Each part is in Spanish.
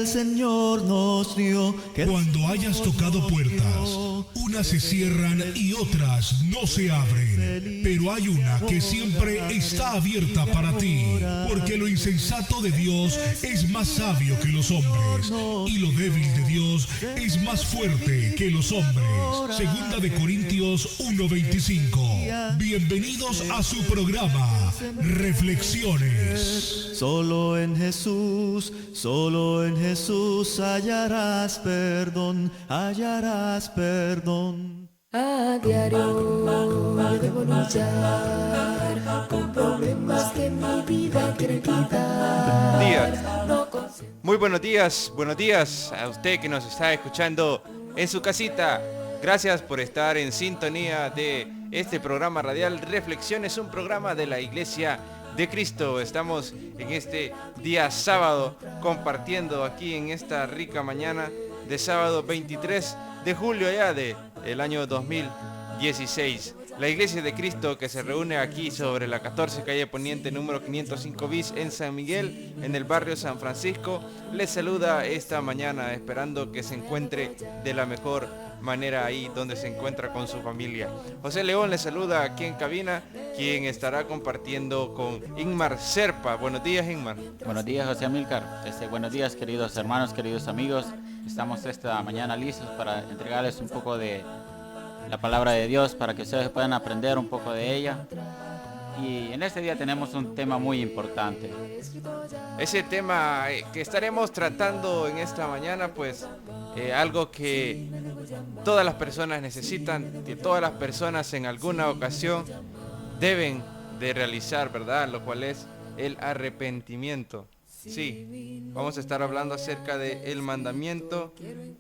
Señor nos dio. Cuando hayas tocado puertas, unas se cierran y otras no se abren, pero hay una que siempre está abierta para ti, porque lo insensato de Dios es más sabio que los hombres, y lo débil de Dios es más fuerte que los hombres. Segunda de Corintios 1:25. Bienvenidos a su programa Reflexiones. Solo en Jesús hallarás perdón, hallarás perdón. A diario debo luchar con problemas que mi vida quiere quitar. Muy buenos días a usted que nos está escuchando en su casita. Gracias por estar en sintonía de este programa radial Reflexiones, un programa de la Iglesia de Cristo. Estamos en este día sábado compartiendo aquí en esta rica mañana de sábado 23 de julio ya del año 2016. La Iglesia de Cristo, que se reúne aquí sobre la 14 calle Poniente número 505 bis en San Miguel, en el barrio San Francisco, les saluda esta mañana, esperando que se encuentre de la mejor manera ahí donde se encuentra con su familia. José León les saluda aquí en cabina, quien estará compartiendo con Inmar Serpa. Buenos días, Inmar. Buenos días, José Amílcar. Buenos días, queridos hermanos, queridos amigos. Estamos esta mañana listos para entregarles un poco de la palabra de Dios para que ustedes puedan aprender un poco de ella. Y en este día tenemos un tema muy importante. Ese tema que estaremos tratando en esta mañana, pues algo que todas las personas necesitan, que todas las personas en alguna ocasión deben de realizar, ¿verdad? Lo cual es el arrepentimiento. Sí, vamos a estar hablando acerca del mandamiento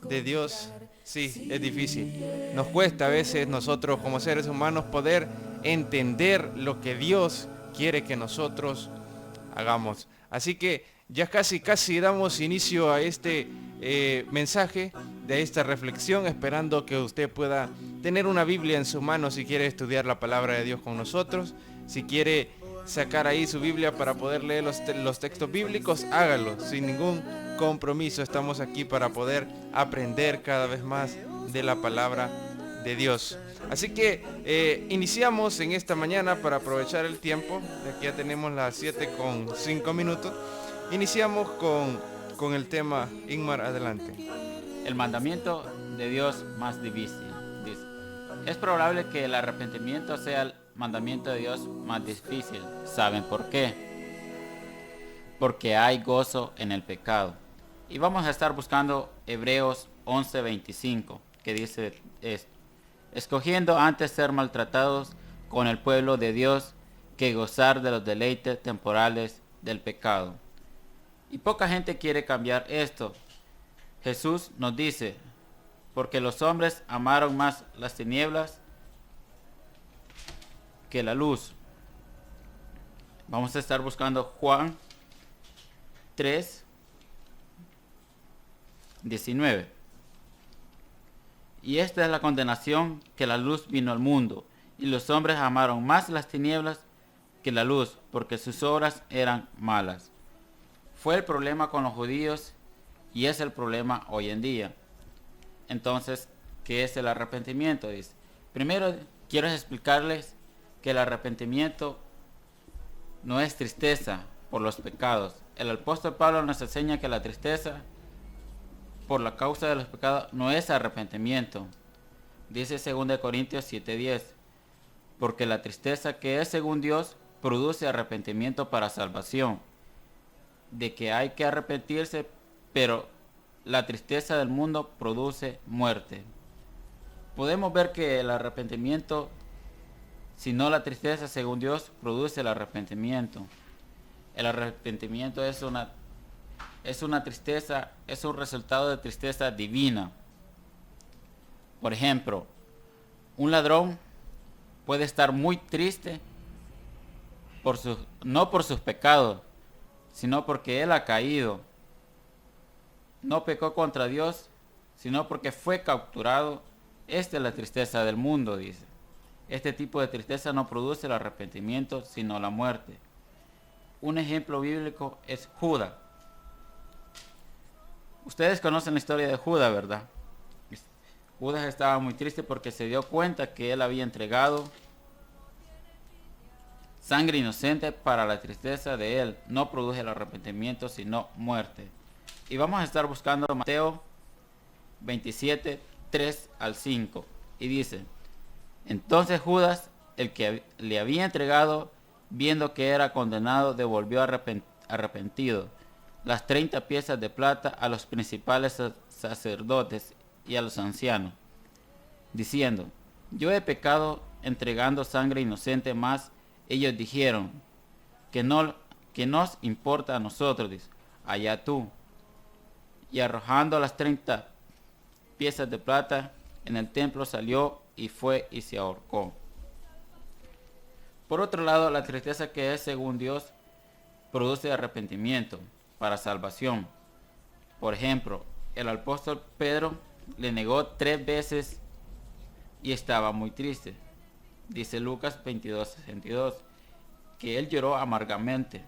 de Dios. Sí, es difícil. Nos cuesta a veces nosotros como seres humanos poder entender lo que Dios quiere que nosotros hagamos. Así que ya casi damos inicio a este mensaje, de esta reflexión, esperando que usted pueda tener una Biblia en su mano si quiere estudiar la palabra de Dios con nosotros. Si quiere sacar ahí su Biblia para poder leer los textos bíblicos, hágalo sin ningún compromiso. Estamos aquí para poder aprender cada vez más de la palabra de Dios. Así que iniciamos en esta mañana para aprovechar el tiempo. De aquí ya tenemos las 7:05. Iniciamos con el tema. Inmar, adelante. El mandamiento de Dios más difícil. Dice, es probable que el arrepentimiento sea el mandamiento de Dios más difícil. ¿Saben por qué? Porque hay gozo en el pecado. Y vamos a estar buscando Hebreos 11:25, que dice esto: escogiendo antes ser maltratados con el pueblo de Dios que gozar de los deleites temporales del pecado. Y poca gente quiere cambiar esto. Jesús nos dice, porque los hombres amaron más las tinieblas que la luz. Vamos a estar buscando Juan 3:19. Y esta es la condenación, que la luz vino al mundo, y los hombres amaron más las tinieblas que la luz, porque sus obras eran malas. Fue el problema con los judíos y es el problema hoy en día. Entonces, ¿qué es el arrepentimiento? Dice. Primero, quiero explicarles que el arrepentimiento no es tristeza por los pecados. El apóstol Pablo nos enseña que la tristeza por la causa de los pecados no es arrepentimiento. Dice 2 Corintios 7:10, porque la tristeza que es según Dios produce arrepentimiento para salvación, de que hay que arrepentirse, pero la tristeza del mundo produce muerte. Podemos ver que el arrepentimiento, si no la tristeza según Dios, produce el arrepentimiento. El arrepentimiento es una tristeza, es un resultado de tristeza divina. Por ejemplo, un ladrón puede estar muy triste no por sus pecados, sino porque él ha caído. No pecó contra Dios, sino porque fue capturado. Esta es la tristeza del mundo, dice. Este tipo de tristeza no produce el arrepentimiento, sino la muerte. Un ejemplo bíblico es Judas. Ustedes conocen la historia de Judas, ¿verdad? Judas estaba muy triste porque se dio cuenta que él había entregado sangre inocente. Para la tristeza de él no produjo el arrepentimiento, sino muerte. Y vamos a estar buscando Mateo 27, 3 al 5. Y dice: entonces Judas, el que le había entregado, viendo que era condenado, devolvió arrepentido las 30 piezas de plata a los principales sacerdotes y a los ancianos, diciendo: yo he pecado entregando sangre inocente. Más ellos dijeron: que nos importa a nosotros, dice, allá tú. Y arrojando las 30 piezas de plata en el templo, salió y fue y se ahorcó. Por otro lado, la tristeza, que es según Dios, produce arrepentimiento para salvación. Por ejemplo, el apóstol Pedro le negó 3 veces y estaba muy triste. Dice Lucas 22:62 que él lloró amargamente.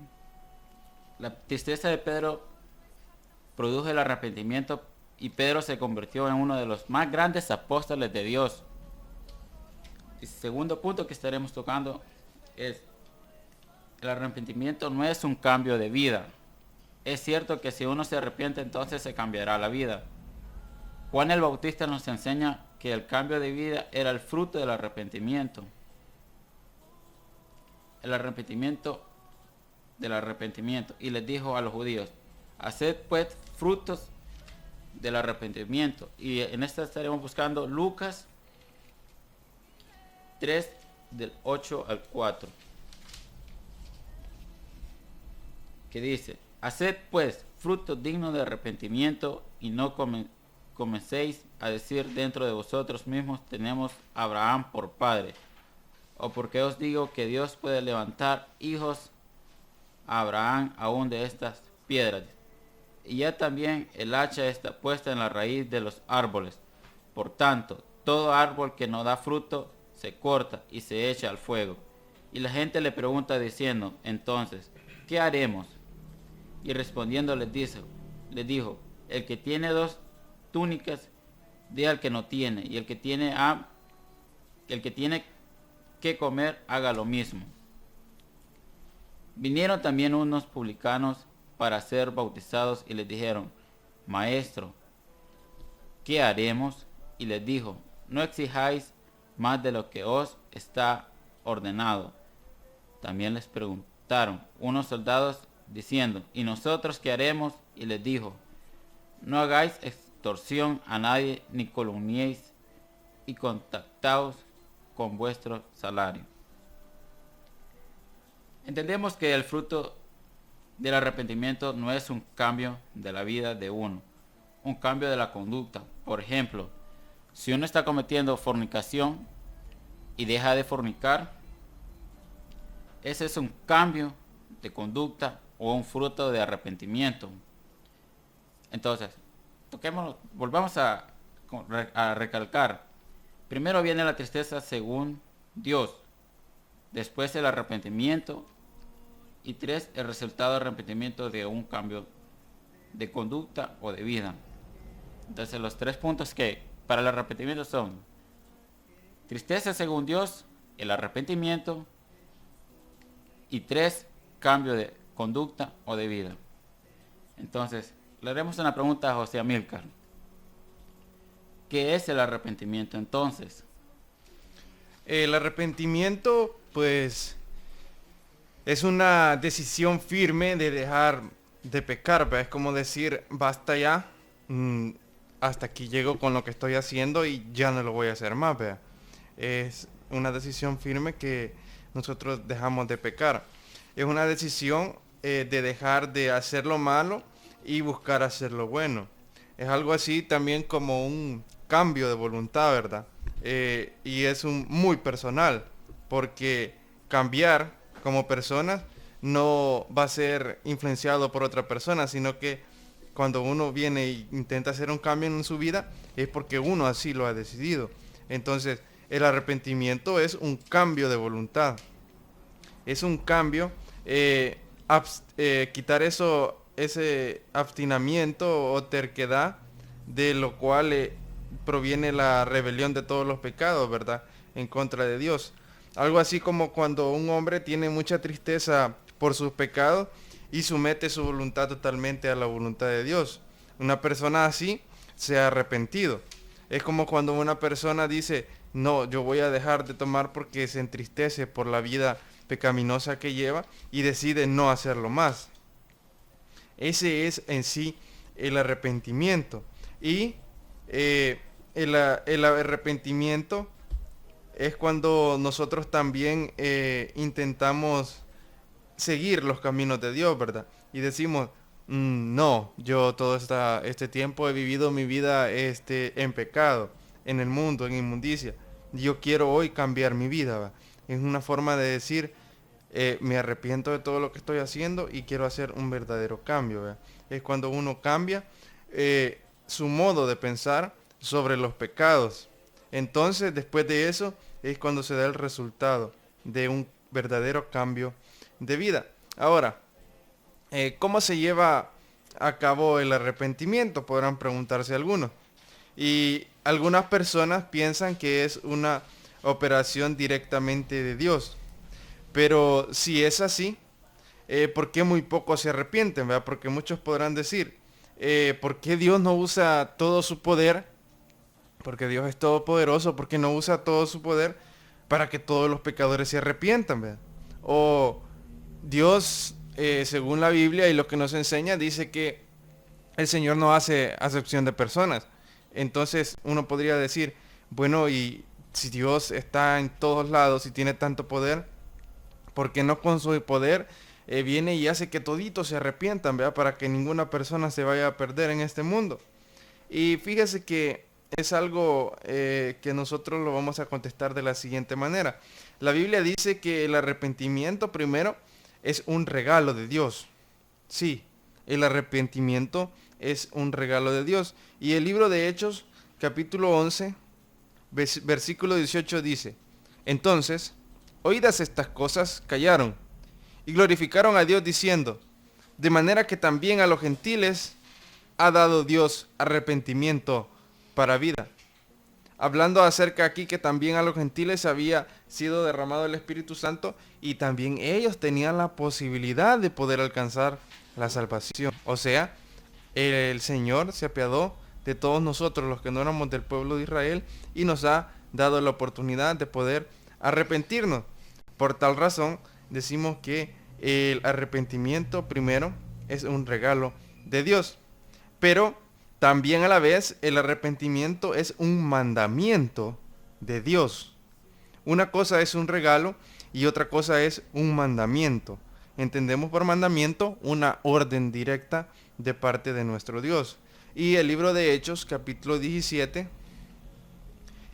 La tristeza de Pedro produjo el arrepentimiento y Pedro se convirtió en uno de los más grandes apóstoles de Dios. El segundo punto que estaremos tocando es: el arrepentimiento no es un cambio de vida. Es cierto que si uno se arrepiente, entonces se cambiará la vida. Juan el Bautista nos enseña que el cambio de vida era el fruto del arrepentimiento. El arrepentimiento del arrepentimiento. Y les dijo a los judíos: haced pues frutos del arrepentimiento. Y en esta estaremos buscando Lucas 3, del 8 al 4. Que dice: haced pues frutos dignos de arrepentimiento, y no comencéis a decir dentro de vosotros mismos: tenemos a Abraham por padre. O porque os digo que Dios puede levantar hijos a Abraham aún de estas piedras. Y ya también el hacha está puesta en la raíz de los árboles. Por tanto, todo árbol que no da fruto se corta y se echa al fuego. Y la gente le pregunta diciendo: entonces, ¿qué haremos? Y respondiendo les dijo: el que tiene 2 túnicas, dé al que no tiene, y el que tiene que comer, haga lo mismo. Vinieron también unos publicanos para ser bautizados y les dijeron: Maestro, ¿qué haremos? Y les dijo: no exijáis más de lo que os está ordenado. También les preguntaron unos soldados diciendo: ¿y nosotros qué haremos? Y les dijo: no hagáis extorsión a nadie, ni calumniéis, y contactaos con vuestro salario. Entendemos que el fruto del arrepentimiento no es un cambio de la vida de uno, un cambio de la conducta. Por ejemplo, si uno está cometiendo fornicación y deja de fornicar, ese es un cambio de conducta o un fruto de arrepentimiento. Entonces, volvamos a recalcar. Primero viene la tristeza según Dios, después el arrepentimiento, y 3, el resultado del arrepentimiento de un cambio de conducta o de vida. Entonces, los 3 puntos que para el arrepentimiento son: tristeza según Dios, el arrepentimiento, y 3, cambio de conducta o de vida. Entonces, le haremos una pregunta a José Amílcar. ¿Qué es el arrepentimiento entonces? El arrepentimiento, pues, es una decisión firme de dejar de pecar, ¿verdad? Es como decir: basta ya, hasta aquí llego con lo que estoy haciendo y ya no lo voy a hacer más, ¿verdad? Es una decisión firme que nosotros dejamos de pecar. Es una decisión de dejar de hacer lo malo y buscar hacer lo bueno. Es algo así también como un cambio de voluntad, ¿verdad? Y es muy personal, porque cambiar como personas no va a ser influenciado por otra persona, sino que cuando uno viene e intenta hacer un cambio en su vida, es porque uno así lo ha decidido. Entonces, el arrepentimiento es un cambio de voluntad. Es un cambio, quitar eso ese obstinamiento o terquedad, de lo cual proviene la rebelión de todos los pecados, ¿verdad? En contra de Dios. Algo así como cuando un hombre tiene mucha tristeza por sus pecados y somete su voluntad totalmente a la voluntad de Dios. Una persona así se ha arrepentido. Es como cuando una persona dice, no, yo voy a dejar de tomar porque se entristece por la vida pecaminosa que lleva y decide no hacerlo más. Ese es en sí el arrepentimiento. Y el arrepentimiento es cuando nosotros también intentamos seguir los caminos de Dios, ¿verdad? Y decimos, no, yo todo este tiempo he vivido mi vida en pecado, en el mundo, en inmundicia. Yo quiero hoy cambiar mi vida, ¿verdad? Es una forma de decir, me arrepiento de todo lo que estoy haciendo y quiero hacer un verdadero cambio, ¿verdad? Es cuando uno cambia su modo de pensar sobre los pecados. Entonces, después de eso, es cuando se da el resultado de un verdadero cambio de vida. Ahora, ¿cómo se lleva a cabo el arrepentimiento? Podrán preguntarse algunos. Y algunas personas piensan que es una operación directamente de Dios. Pero si es así, ¿por qué muy pocos se arrepienten? ¿Verdad? Porque muchos podrán decir, ¿por qué Dios no usa todo su poder? Porque Dios es todopoderoso, ¿por qué no usa todo su poder para que todos los pecadores se arrepientan? ¿Verdad? O Dios, según la Biblia y lo que nos enseña, dice que el Señor no hace acepción de personas. Entonces uno podría decir, bueno, y si Dios está en todos lados y tiene tanto poder, ¿por qué no con su poder viene y hace que toditos se arrepientan, ¿verdad? Para que ninguna persona se vaya a perder en este mundo? Y fíjese que es algo que nosotros lo vamos a contestar de la siguiente manera. La Biblia dice que el arrepentimiento primero es un regalo de Dios. Sí, el arrepentimiento es un regalo de Dios. Y el libro de Hechos, capítulo 11, versículo 18 dice, entonces, oídas estas cosas, callaron y glorificaron a Dios diciendo, de manera que también a los gentiles ha dado Dios arrepentimiento para vida. Hablando acerca aquí que también a los gentiles había sido derramado el Espíritu Santo y también ellos tenían la posibilidad de poder alcanzar la salvación. O sea, el Señor se apiadó de todos nosotros los que no éramos del pueblo de Israel y nos ha dado la oportunidad de poder arrepentirnos. Por tal razón decimos que el arrepentimiento primero es un regalo de Dios, pero también a la vez el arrepentimiento es un mandamiento de Dios. Una cosa es un regalo y otra cosa es un mandamiento. Entendemos por mandamiento una orden directa de parte de nuestro Dios. Y el libro de Hechos, capítulo 17,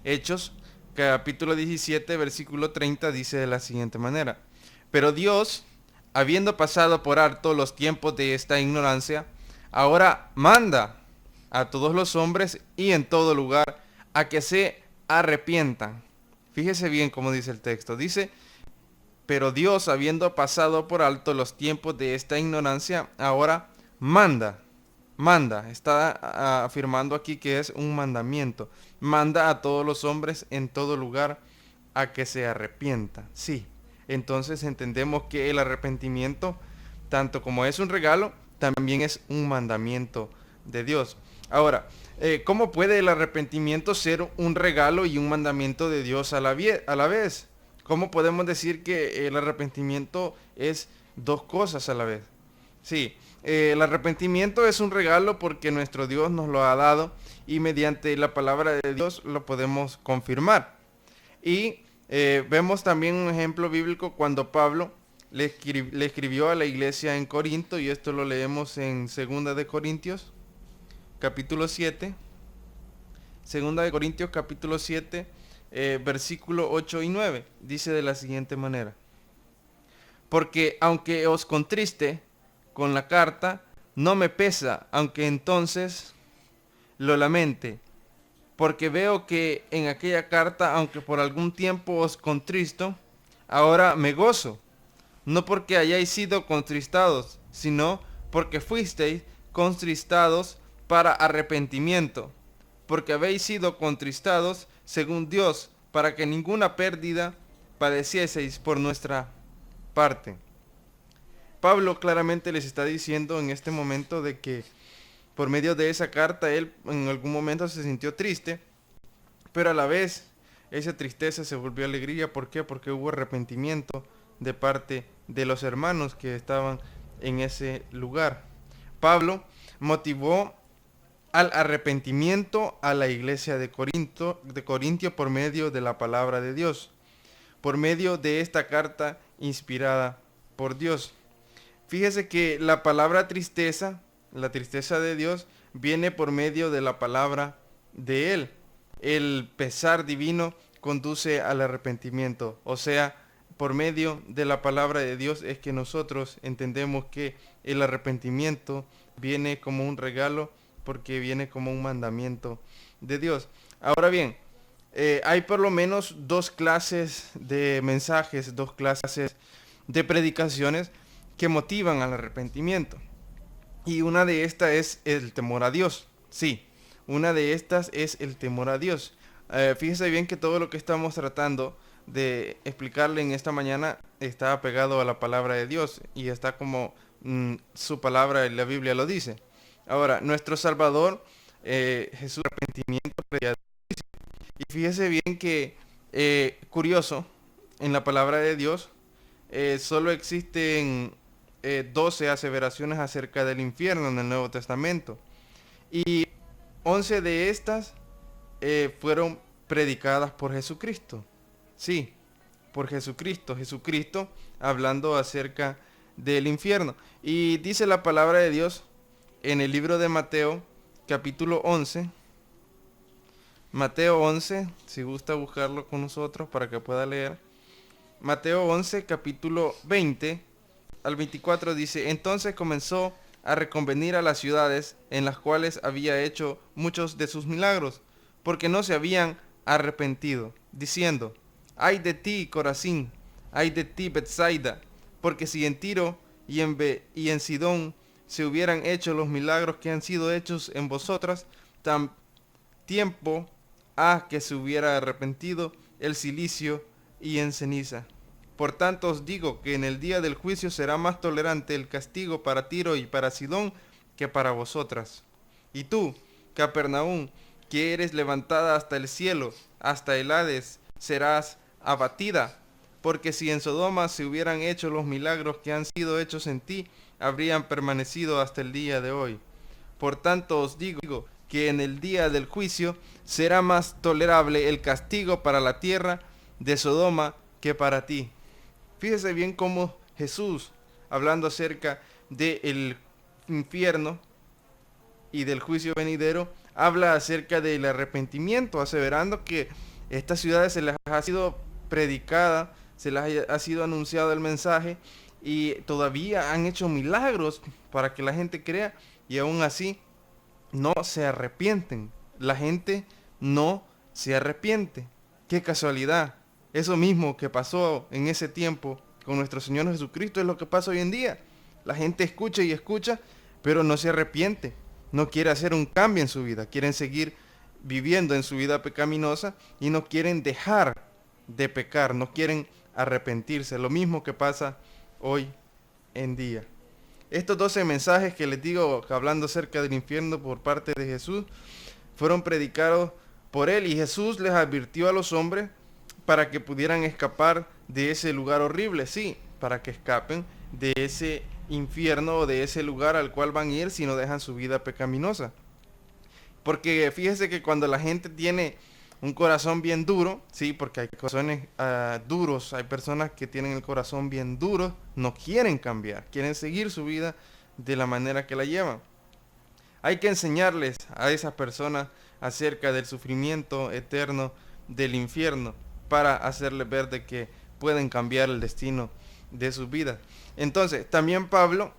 Hechos, capítulo 17, versículo 30, dice de la siguiente manera. Pero Dios, habiendo pasado por alto los tiempos de esta ignorancia, ahora manda a todos los hombres y en todo lugar a que se arrepientan. Fíjese bien cómo dice el texto. Dice, pero Dios, habiendo pasado por alto los tiempos de esta ignorancia, ahora manda. Está afirmando aquí que es un mandamiento. Manda a todos los hombres en todo lugar a que se arrepientan. Sí, entonces entendemos que el arrepentimiento, tanto como es un regalo, también es un mandamiento de Dios. Ahora, ¿cómo puede el arrepentimiento ser un regalo y un mandamiento de Dios a la vez? ¿Cómo podemos decir que el arrepentimiento es dos cosas a la vez? Sí, el arrepentimiento es un regalo porque nuestro Dios nos lo ha dado y mediante la palabra de Dios lo podemos confirmar. Y vemos también un ejemplo bíblico cuando Pablo le escribió a la iglesia en Corinto, y esto lo leemos en 2 de Corintios, capítulo 7. 2 de Corintios, capítulo 7, versículo 8 y 9. Dice de la siguiente manera. Porque aunque os contriste con la carta, no me pesa, aunque entonces lo lamente. Porque veo que en aquella carta, aunque por algún tiempo os contristo, ahora me gozo. No porque hayáis sido contristados, sino porque fuisteis contristados para arrepentimiento, porque habéis sido contristados según Dios, para que ninguna pérdida padecieseis por nuestra parte. Pablo claramente les está diciendo en este momento de que por medio de esa carta él en algún momento se sintió triste, pero a la vez esa tristeza se volvió alegría. ¿Por qué? Porque hubo arrepentimiento de parte de los hermanos que estaban en ese lugar. Pablo motivó al arrepentimiento a la iglesia de Corintio por medio de la palabra de Dios, por medio de esta carta inspirada por Dios. Fíjese que la palabra tristeza, la tristeza de Dios, viene por medio de la palabra de Él. El pesar divino conduce al arrepentimiento, o sea, por medio de la palabra de Dios es que nosotros entendemos que el arrepentimiento viene como un regalo, porque viene como un mandamiento de Dios. Ahora bien, hay por lo menos dos clases de mensajes, dos clases de predicaciones que motivan al arrepentimiento. Y una de estas es el temor a Dios. Sí, una de estas es el temor a Dios. Fíjese bien que todo lo que estamos tratando de explicarle en esta mañana está apegado a la palabra de Dios y está como su palabra en la Biblia lo dice. Ahora, nuestro Salvador, Jesús, arrepentimiento. Y fíjese bien que, curioso, en la palabra de Dios solo existen 12 aseveraciones acerca del infierno en el Nuevo Testamento. Y 11 de estas fueron predicadas por Jesucristo. Sí, por Jesucristo. Jesucristo hablando acerca del infierno. Y dice la palabra de Dios en el libro de Mateo, capítulo 11. Mateo 11, si gusta buscarlo con nosotros para que pueda leer. Mateo 11, capítulo 20 al 24 dice: Entonces comenzó a reconvenir a las ciudades en las cuales había hecho muchos de sus milagros, porque no se habían arrepentido, diciendo: Ay de ti, Corazín, ay de ti, Betsaida, porque si en Tiro y en Sidón se hubieran hecho los milagros que han sido hechos en vosotras, tan tiempo ha que se hubiera arrepentido el cilicio y en ceniza. Por tanto os digo que en el día del juicio será más tolerante el castigo para Tiro y para Sidón que para vosotras. Y tú, Capernaum, que eres levantada hasta el cielo, hasta el Hades, serás abatida, porque si en Sodoma se hubieran hecho los milagros que han sido hechos en ti, habrían permanecido hasta el día de hoy. Por tanto os digo que en el día del juicio será más tolerable el castigo para la tierra de Sodoma que para ti. Fíjese bien cómo Jesús, hablando acerca del infierno y del juicio venidero, habla acerca del arrepentimiento, aseverando que estas ciudades se les ha sido predicada, se les ha sido anunciado el mensaje y todavía han hecho milagros para que la gente crea y aún así no se arrepienten. La gente no se arrepiente. ¡Qué casualidad! Eso mismo que pasó en ese tiempo con nuestro Señor Jesucristo es lo que pasa hoy en día. La gente escucha y escucha, pero no se arrepiente. No quiere hacer un cambio en su vida. Quieren seguir viviendo en su vida pecaminosa y no quieren dejar de pecar. No quieren arrepentirse. Lo mismo que pasa hoy en día. Estos 12 mensajes que les digo, hablando acerca del infierno por parte de Jesús, fueron predicados por él y Jesús les advirtió a los hombres para que pudieran escapar de ese lugar horrible, sí, para que escapen de ese infierno o de ese lugar al cual van a ir si no dejan su vida pecaminosa. Porque fíjese que cuando la gente tiene un corazón bien duro, sí, porque hay corazones duros, hay personas que tienen el corazón bien duro, no quieren cambiar, quieren seguir su vida de la manera que la llevan. Hay que enseñarles a esas personas acerca del sufrimiento eterno del infierno para hacerles ver de que pueden cambiar el destino de sus vidas. Entonces, también Pablo,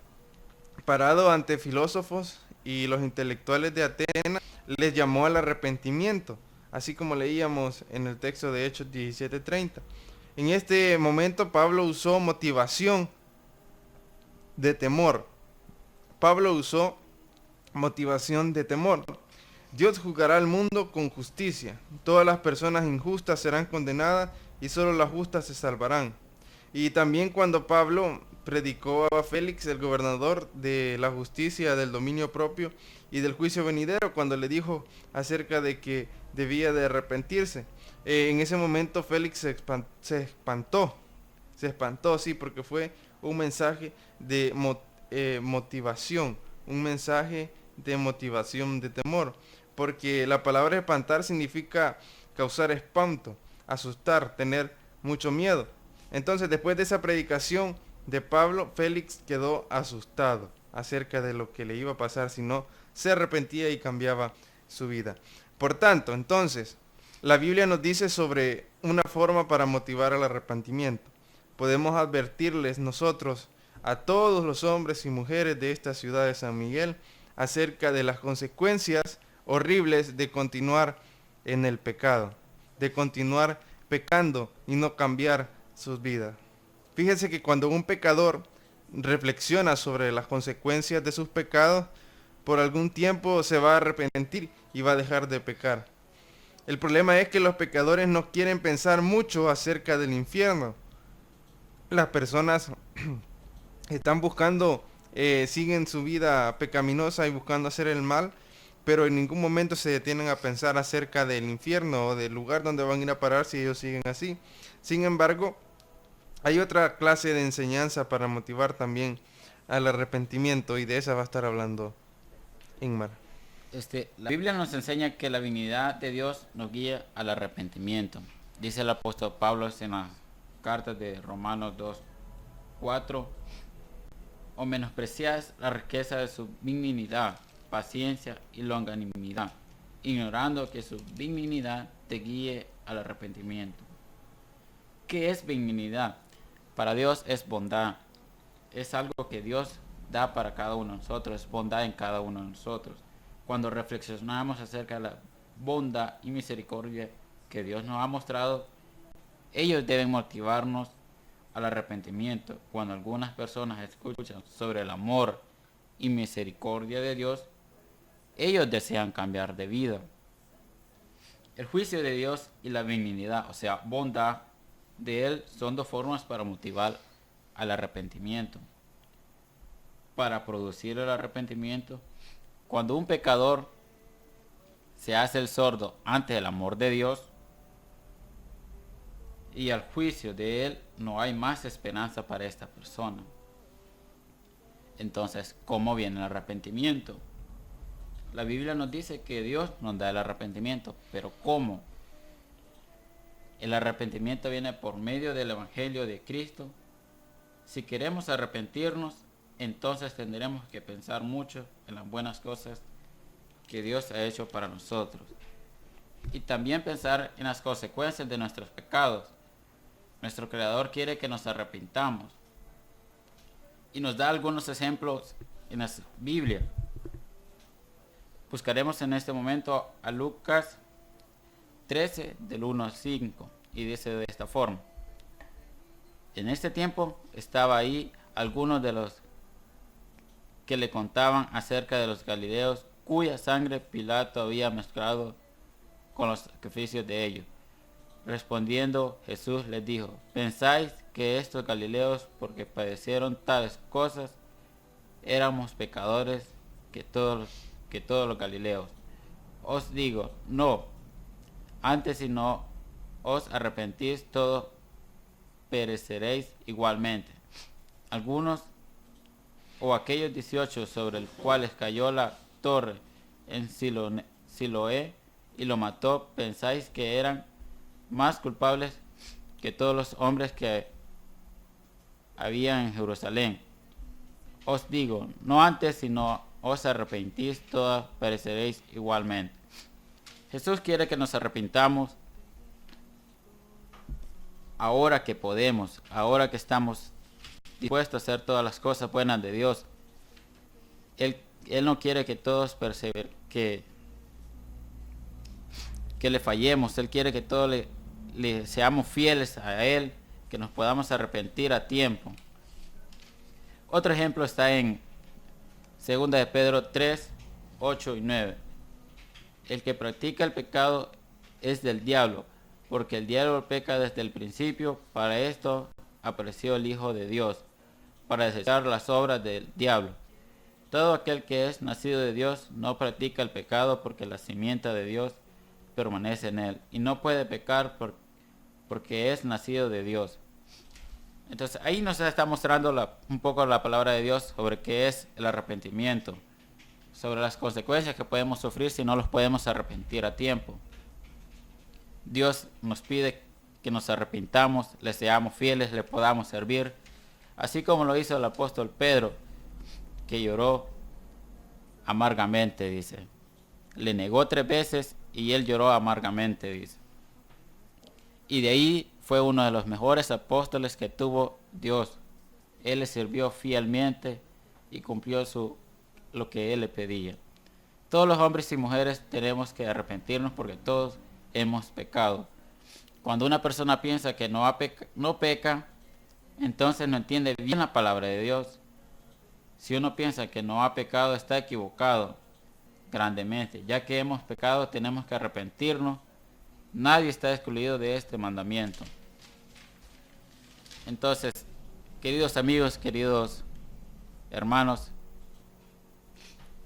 parado ante filósofos y los intelectuales de Atenas, les llamó al arrepentimiento, así como leíamos en el texto de Hechos 17:30. En este momento Pablo usó motivación de temor Pablo usó motivación de temor. Dios juzgará al mundo con justicia. Todas las personas injustas serán condenadas y solo las justas se salvarán. Y también cuando Pablo predicó a Félix, el gobernador, de la justicia, del dominio propio y del juicio venidero, cuando le dijo acerca de que debía de arrepentirse. En ese momento Félix se espantó, sí, porque fue un mensaje de motivación, un mensaje de motivación de temor, porque la palabra espantar significa causar espanto, asustar, tener mucho miedo. Entonces, después de esa predicación de Pablo, Félix quedó asustado acerca de lo que le iba a pasar si no se arrepentía y cambiaba su vida. Por tanto, entonces, la Biblia nos dice sobre una forma para motivar al arrepentimiento. Podemos advertirles nosotros a todos los hombres y mujeres de esta ciudad de San Miguel acerca de las consecuencias horribles de continuar en el pecado, de continuar pecando y no cambiar sus vidas. Fíjense que cuando un pecador reflexiona sobre las consecuencias de sus pecados, por algún tiempo se va a arrepentir y va a dejar de pecar. El problema es que los pecadores no quieren pensar mucho acerca del infierno. Las personas están buscando, siguen su vida pecaminosa y buscando hacer el mal, pero en ningún momento se detienen a pensar acerca del infierno o del lugar donde van a ir a parar si ellos siguen así. Sin embargo, hay otra clase de enseñanza para motivar también al arrepentimiento, y de esa va a estar hablando Ingmar. La Biblia nos enseña que la benignidad de Dios nos guía al arrepentimiento. Dice el apóstol Pablo en las cartas de Romanos 2:4: o menospreciáis la riqueza de su benignidad, paciencia y longanimidad, ignorando que su benignidad te guíe al arrepentimiento. ¿Qué es benignidad? Para Dios es bondad. Es algo que Dios da para cada uno de nosotros, es bondad en cada uno de nosotros. Cuando reflexionamos acerca de la bondad y misericordia que Dios nos ha mostrado, ellos deben motivarnos al arrepentimiento. Cuando algunas personas escuchan sobre el amor y misericordia de Dios, ellos desean cambiar de vida. El juicio de Dios y la benignidad, o sea, bondad de Él, son dos formas para motivar al arrepentimiento. Para producir el arrepentimiento, cuando un pecador se hace el sordo ante el amor de Dios y al juicio de Él, no hay más esperanza para esta persona. Entonces, ¿cómo viene el arrepentimiento? La Biblia nos dice que Dios nos da el arrepentimiento, pero ¿cómo? El arrepentimiento viene por medio del Evangelio de Cristo. Si queremos arrepentirnos, entonces tendremos que pensar mucho en las buenas cosas que Dios ha hecho para nosotros. Y también pensar en las consecuencias de nuestros pecados. Nuestro Creador quiere que nos arrepintamos. Y nos da algunos ejemplos en la Biblia. Buscaremos en este momento a Lucas 13, del 1 al 5, y dice de esta forma: en este tiempo estaba ahí algunos de los que le contaban acerca de los galileos, cuya sangre Pilato había mezclado con los sacrificios de ellos. Respondiendo Jesús les dijo: ¿pensáis que estos galileos, porque padecieron tales cosas, éramos pecadores que todos los galileos? Os digo, no. Antes, si no os arrepentís, todos pereceréis igualmente. Algunos o aquellos 18 sobre los cuales cayó la torre en Siloé y lo mató, ¿pensáis que eran más culpables que todos los hombres que había en Jerusalén? Os digo, no antes, si no os arrepentís, todos pereceréis igualmente. Jesús quiere que nos arrepintamos ahora que podemos, ahora que estamos dispuestos a hacer todas las cosas buenas de Dios. Él no quiere que todos perseveren, que le fallemos. Él quiere que todos le seamos fieles a Él, que nos podamos arrepentir a tiempo. Otro ejemplo está en Segunda de Pedro 3, 8 y 9. El que practica el pecado es del diablo, porque el diablo peca desde el principio. Para esto apareció el Hijo de Dios, para desechar las obras del diablo. Todo aquel que es nacido de Dios no practica el pecado, porque la simiente de Dios permanece en él, y no puede pecar porque es nacido de Dios. Entonces ahí nos está mostrando un poco la palabra de Dios sobre qué es el arrepentimiento, sobre las consecuencias que podemos sufrir si no los podemos arrepentir a tiempo. Dios nos pide que nos arrepintamos, le seamos fieles, le podamos servir, así como lo hizo el apóstol Pedro, que lloró amargamente, dice. Le negó 3 veces y él lloró amargamente, dice. Y de ahí fue uno de los mejores apóstoles que tuvo Dios. Él le sirvió fielmente y cumplió lo que él le pedía. Todos los hombres y mujeres tenemos que arrepentirnos porque todos hemos pecado. Cuando una persona piensa que no peca, entonces no entiende bien la palabra de Dios. Si uno piensa que no ha pecado, está equivocado grandemente. Ya que hemos pecado, tenemos que arrepentirnos. Nadie está excluido de este mandamiento. Entonces, queridos amigos, queridos hermanos,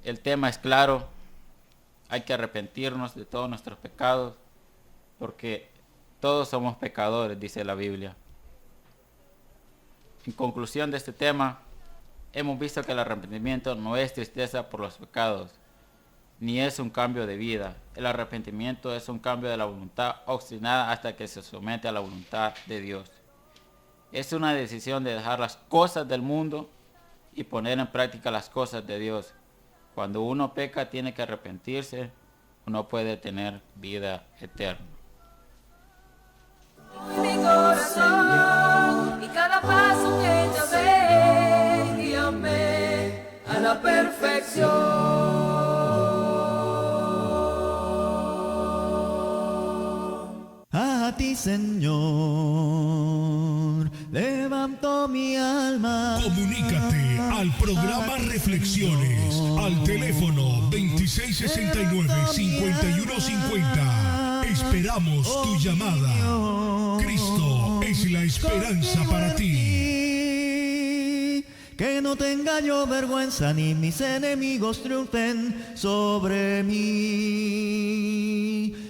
el tema es claro. Hay que arrepentirnos de todos nuestros pecados, porque todos somos pecadores, dice la Biblia. En conclusión de este tema, hemos visto que el arrepentimiento no es tristeza por los pecados, ni es un cambio de vida. El arrepentimiento es un cambio de la voluntad obstinada hasta que se somete a la voluntad de Dios. Es una decisión de dejar las cosas del mundo y poner en práctica las cosas de Dios. Cuando uno peca, tiene que arrepentirse, uno puede tener vida eterna. Mi corazón y cada paso que ella ve, guíame a la perfección. A ti, Señor, levanto mi alma. Comunícate al programa Reflexiones al teléfono 2669-5150. Esperamos tu llamada. Cristo es la esperanza para ti. Que no tenga yo vergüenza ni mis enemigos triunfen sobre mí.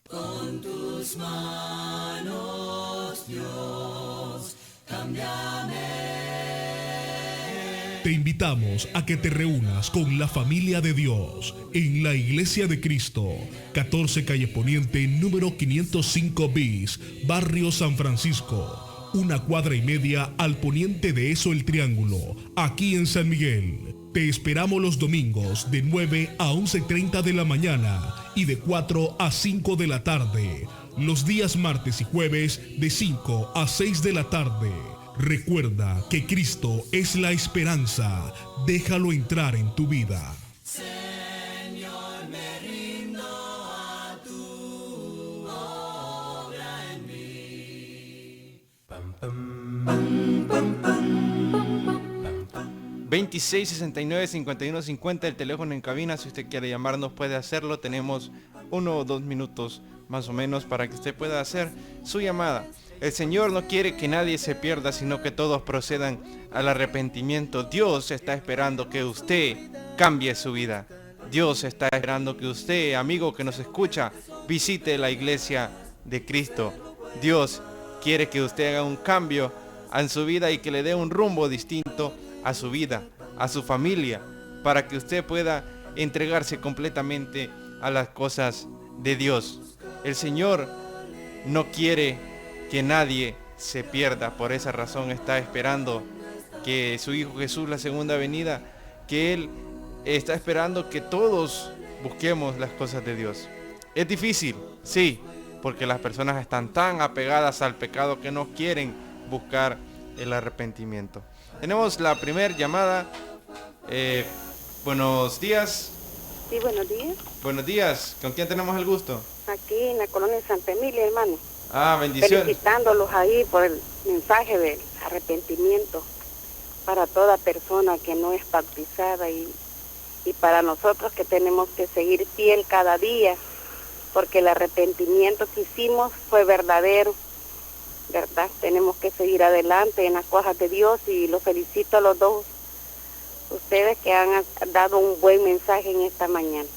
Con tus manos, Dios, cámbiame. Te invitamos a que te reúnas con la familia de Dios en la Iglesia de Cristo, 14 Calle Poniente, número 505 bis, Barrio San Francisco. 1,5 cuadras al poniente de eso el Triángulo, aquí en San Miguel. Te esperamos los domingos de 9 a 11:30 de la mañana y de 4 a 5 de la tarde. Los días martes y jueves de 5 a 6 de la tarde. Recuerda que Cristo es la esperanza. Déjalo entrar en tu vida. Señor, me rindo a tu obra en mí. 2669-5150, el teléfono en cabina. Si usted quiere llamarnos puede hacerlo. Tenemos 1 o 2 minutos más o menos para que usted pueda hacer su llamada. El Señor no quiere que nadie se pierda, sino que todos procedan al arrepentimiento. Dios está esperando que usted cambie su vida. Dios está esperando que usted, amigo que nos escucha, visite la iglesia de Cristo. Dios quiere que usted haga un cambio en su vida y que le dé un rumbo distinto a su vida, a su familia, para que usted pueda entregarse completamente a las cosas de Dios. El Señor no quiere que nadie se pierda, por esa razón está esperando que su Hijo Jesús, la segunda venida, que Él está esperando que todos busquemos las cosas de Dios. Es difícil, sí, porque las personas están tan apegadas al pecado que no quieren buscar el arrepentimiento. Tenemos la primera llamada. Buenos días. Sí, buenos días. Buenos días. ¿Con quién tenemos el gusto? Aquí en la colonia de Santa Emilia, hermano. Ah, bendiciones. Felicitándolos ahí por el mensaje del arrepentimiento para toda persona que no es bautizada y y para nosotros que tenemos que seguir fiel cada día, porque el arrepentimiento que hicimos fue verdadero, ¿verdad? Tenemos que seguir adelante en las cosas de Dios y los felicito a los dos, ustedes que han dado un buen mensaje en esta mañana.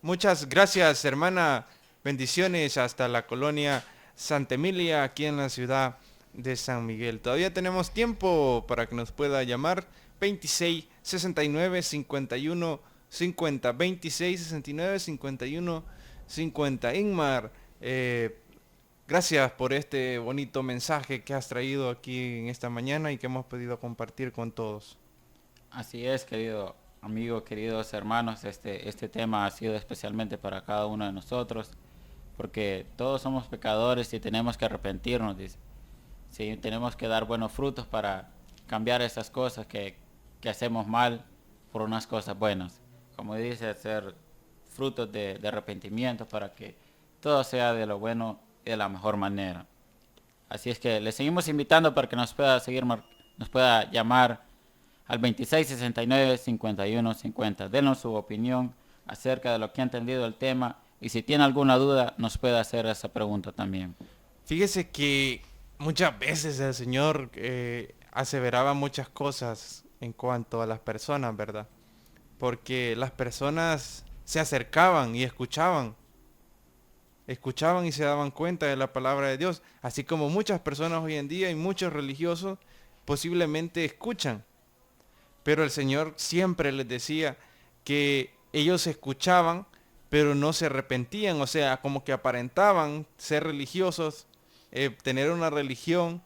Muchas gracias, hermana. Bendiciones hasta la colonia Santa Emilia, aquí en la ciudad de San Miguel. Todavía tenemos tiempo para que nos pueda llamar. 26 69 51 50, 26 69 51 50. Ingmar, gracias por este bonito mensaje que has traído aquí en esta mañana y que hemos podido compartir con todos. Así es, querido amigo, queridos hermanos, este tema ha sido especialmente para cada uno de nosotros, porque todos somos pecadores y tenemos que arrepentirnos, dice. Sí, tenemos que dar buenos frutos para cambiar esas cosas que hacemos mal por unas cosas buenas. Como dice, hacer frutos de arrepentimiento para que todo sea de lo bueno y de la mejor manera. Así es que le seguimos invitando para que nos pueda llamar al 26 69 51 50. Denos su opinión acerca de lo que ha entendido el tema y si tiene alguna duda nos puede hacer esa pregunta también. Fíjese que muchas veces el Señor aseveraba muchas cosas en cuanto a las personas, ¿verdad? Porque las personas se acercaban y escuchaban y se daban cuenta de la palabra de Dios, así como muchas personas hoy en día y muchos religiosos posiblemente escuchan, pero el Señor siempre les decía que ellos escuchaban pero no se arrepentían, o sea, como que aparentaban ser religiosos, tener una religión,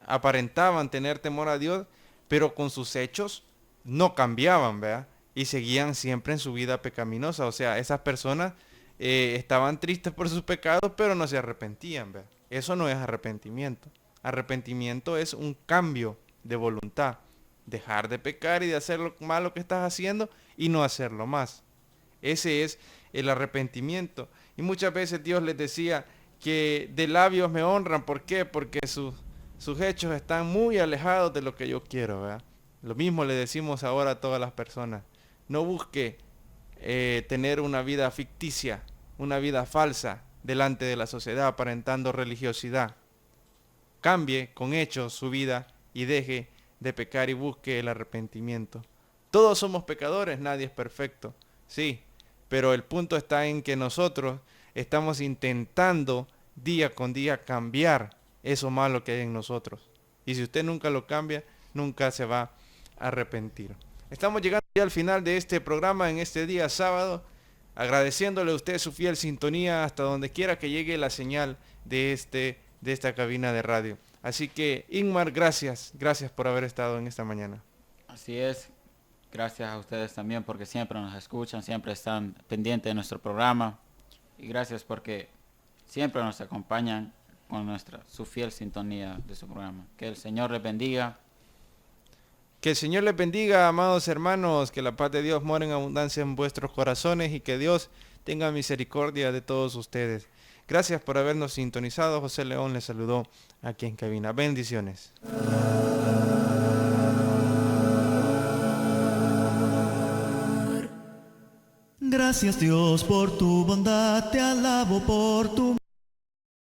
aparentaban tener temor a Dios, pero con sus hechos no cambiaban, ¿verdad? Y seguían siempre en su vida pecaminosa. O sea, esas personas estaban tristes por sus pecados, pero no se arrepentían, ¿verdad? Eso no es arrepentimiento. Arrepentimiento es un cambio de voluntad. Dejar de pecar y de hacer lo malo que estás haciendo y no hacerlo más. Ese es el arrepentimiento. Y muchas veces Dios les decía que de labios me honran. ¿Por qué? Porque sus hechos están muy alejados de lo que yo quiero, ¿verdad? Lo mismo le decimos ahora a todas las personas. No busque tener una vida ficticia, una vida falsa delante de la sociedad aparentando religiosidad. Cambie con hechos su vida y deje de pecar y busque el arrepentimiento. Todos somos pecadores, nadie es perfecto, sí, pero el punto está en que nosotros estamos intentando día con día cambiar eso malo que hay en nosotros. Y si usted nunca lo cambia, nunca se va a arrepentir. Estamos llegando ya al final de este programa en este día sábado, agradeciéndole a usted su fiel sintonía hasta donde quiera que llegue la señal de esta cabina de radio. Así que, Ingmar, gracias por haber estado en esta mañana. Así es, gracias a ustedes también porque siempre nos escuchan, siempre están pendientes de nuestro programa y gracias porque siempre nos acompañan con su fiel sintonía de su programa. Que el Señor les bendiga. Que el Señor les bendiga, amados hermanos, que la paz de Dios more en abundancia en vuestros corazones y que Dios tenga misericordia de todos ustedes. Gracias por habernos sintonizado. José León les saludó aquí en cabina. Bendiciones. Gracias Dios por tu bondad, te alabo por tu